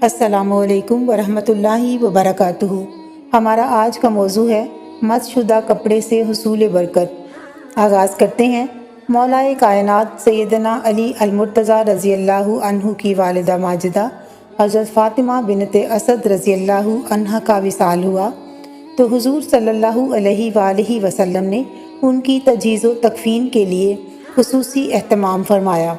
السلام علیکم ورحمۃ اللہ وبرکاتہ۔ ہمارا آج کا موضوع ہے مس شدہ کپڑے سے حصول برکت۔ آغاز کرتے ہیں۔ مولائے کائنات سیدنا علی المرتضیٰ رضی اللہ عنہ کی والدہ ماجدہ حضرت فاطمہ بنت اسد رضی اللہ عنہ کا وصال ہوا تو حضور صلی اللہ علیہ وآلہ وسلم نے ان کی تجہیز و تکفین کے لیے خصوصی اہتمام فرمایا۔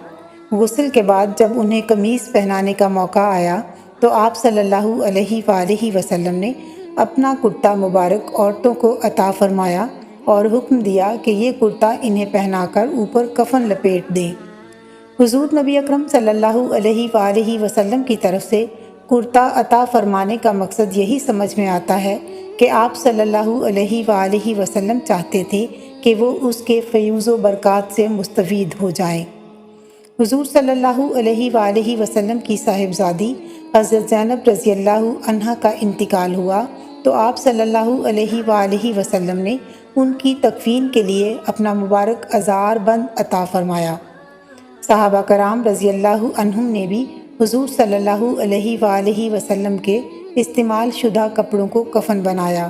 غسل کے بعد جب انہیں قمیص پہنانے کا موقع آیا تو آپ صلی اللہ علیہ وآلہ وسلم نے اپنا کرتا مبارک عورتوں کو عطا فرمایا اور حکم دیا کہ یہ کرتا انہیں پہنا کر اوپر کفن لپیٹ دیں۔ حضور نبی اکرم صلی اللہ علیہ وآلہ وسلم کی طرف سے کرتا عطا فرمانے کا مقصد یہی سمجھ میں آتا ہے کہ آپ صلی اللہ علیہ وآلہ وسلم چاہتے تھے کہ وہ اس کے فیوز و برکات سے مستفید ہو جائیں۔ حضور صلی اللہ علیہ وآلہ وسلم کی صاحبزادی حضرت زینب رضی اللہ عنہ کا انتقال ہوا تو آپ صلی اللہ علیہ وآلہ وسلم نے ان کی تکفین کے لیے اپنا مبارک ازار بند عطا فرمایا۔ صحابہ کرام رضی اللہ عنہم نے بھی حضور صلی اللہ علیہ وآلہ وسلم کے استعمال شدہ کپڑوں کو کفن بنایا۔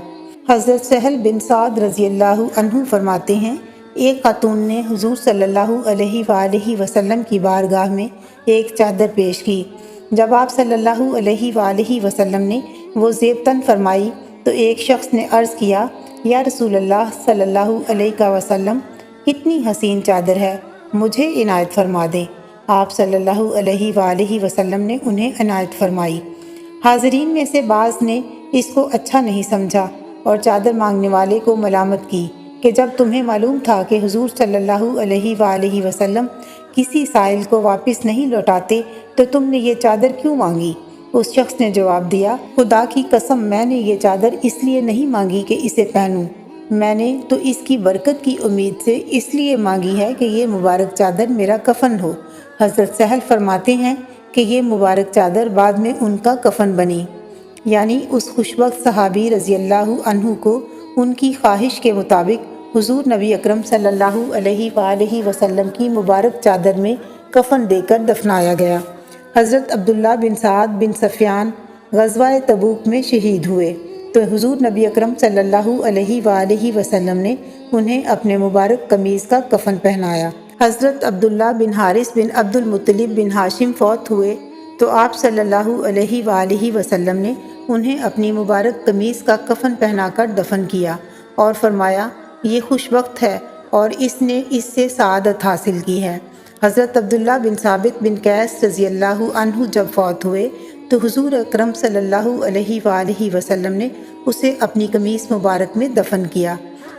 حضرت سہل بن سعد رضی اللہ عنہ فرماتے ہیں، ایک خاتون نے حضور صلی اللہ علیہ وآلہ وسلم کی بارگاہ میں ایک چادر پیش کی۔ جب آپ صلی اللہ علیہ وآلہ وسلم نے وہ زیب تن فرمائی تو ایک شخص نے عرض کیا، یا رسول اللہ صلی اللہ علیہ وسلم، کتنی حسین چادر ہے، مجھے عنایت فرما دیں۔ آپ صلی اللہ علیہ وآلہ وسلم نے انہیں عنایت فرمائی۔ حاضرین میں سے بعض نے اس کو اچھا نہیں سمجھا اور چادر مانگنے والے کو ملامت کی کہ جب تمہیں معلوم تھا کہ حضور صلی اللہ علیہ وآلہ وسلم کسی سائل کو واپس نہیں لوٹاتے تو تم نے یہ چادر کیوں مانگی؟ اس شخص نے جواب دیا، خدا کی قسم میں نے یہ چادر اس لیے نہیں مانگی کہ اسے پہنوں، میں نے تو اس کی برکت کی امید سے اس لیے مانگی ہے کہ یہ مبارک چادر میرا کفن ہو۔ حضرت سہل فرماتے ہیں کہ یہ مبارک چادر بعد میں ان کا کفن بنی، یعنی اس خوشبخت صحابی رضی اللہ عنہ کو ان کی خواہش کے مطابق حضور نبی اکرم صلی اللہ علیہ وآلہ وسلم کی مبارک چادر میں کفن دے کر دفنایا گیا۔ حضرت عبداللہ بن سعد بن سفیان غزوہ تبوک میں شہید ہوئے تو حضور نبی اکرم صلی اللہ علیہ وآلہ وسلم نے انہیں اپنے مبارک قمیص کا کفن پہنایا۔ حضرت عبداللہ بن حارث بن عبد المطلب بن ہاشم فوت ہوئے تو آپ صلی اللہ علیہ وآلہ وسلم نے انہیں اپنی مبارک قمیص کا کفن پہنا کر دفن کیا اور فرمایا، یہ خوش وقت ہے اور اس نے اس سے سعادت حاصل کی ہے۔ حضرت عبداللہ بن ثابت بن قیس رضی اللہ عنہ جب فوت ہوئے تو حضور اکرم صلی اللہ علیہ وآلہ وسلم نے اسے اپنی قمیص مبارک میں دفن کیا۔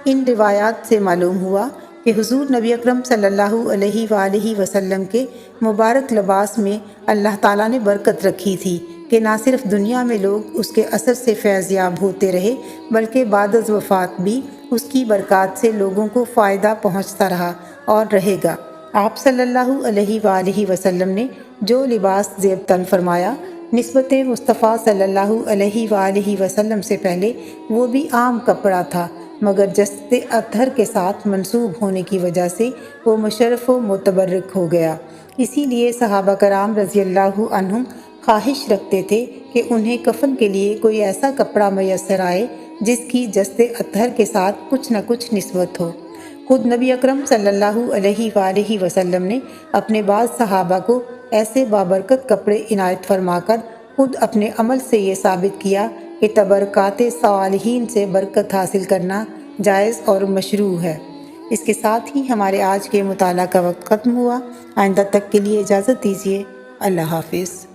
ان روایات سے معلوم ہوا کہ حضور نبی اکرم صلی اللہ علیہ وآلہ وسلم کے مبارک لباس میں اللہ تعالیٰ نے برکت رکھی تھی کہ نہ صرف دنیا میں لوگ اس کے اثر سے فیض یاب ہوتے رہے بلکہ بعد از وفات بھی اس کی برکات سے لوگوں کو فائدہ پہنچتا رہا اور رہے گا۔ آپ صلی اللہ علیہ وآلہ وسلم نے جو لباس زیب تن فرمایا نسبت مصطفیٰ صلی اللہ علیہ وآلہ وسلم سے پہلے وہ بھی عام کپڑا تھا، مگر جسد اطہر کے ساتھ منسوب ہونے کی وجہ سے وہ مشرف و متبرک ہو گیا۔ اسی لیے صحابہ کرام رضی اللہ عنہم خواہش رکھتے تھے کہ انہیں کفن کے لیے کوئی ایسا کپڑا میسر آئے جس کی جسد اطہر کے ساتھ کچھ نہ کچھ نسبت ہو۔ خود نبی اکرم صلی اللہ علیہ وآلہ وسلم نے اپنے بعض صحابہ کو ایسے بابرکت کپڑے عنایت فرما کر خود اپنے عمل سے یہ ثابت کیا کہ تبرکات صالحین سے برکت حاصل کرنا جائز اور مشروع ہے۔ اس کے ساتھ ہی ہمارے آج کے مطالعہ کا وقت ختم ہوا۔ آئندہ تک کے لیے اجازت دیجیے۔ اللہ حافظ۔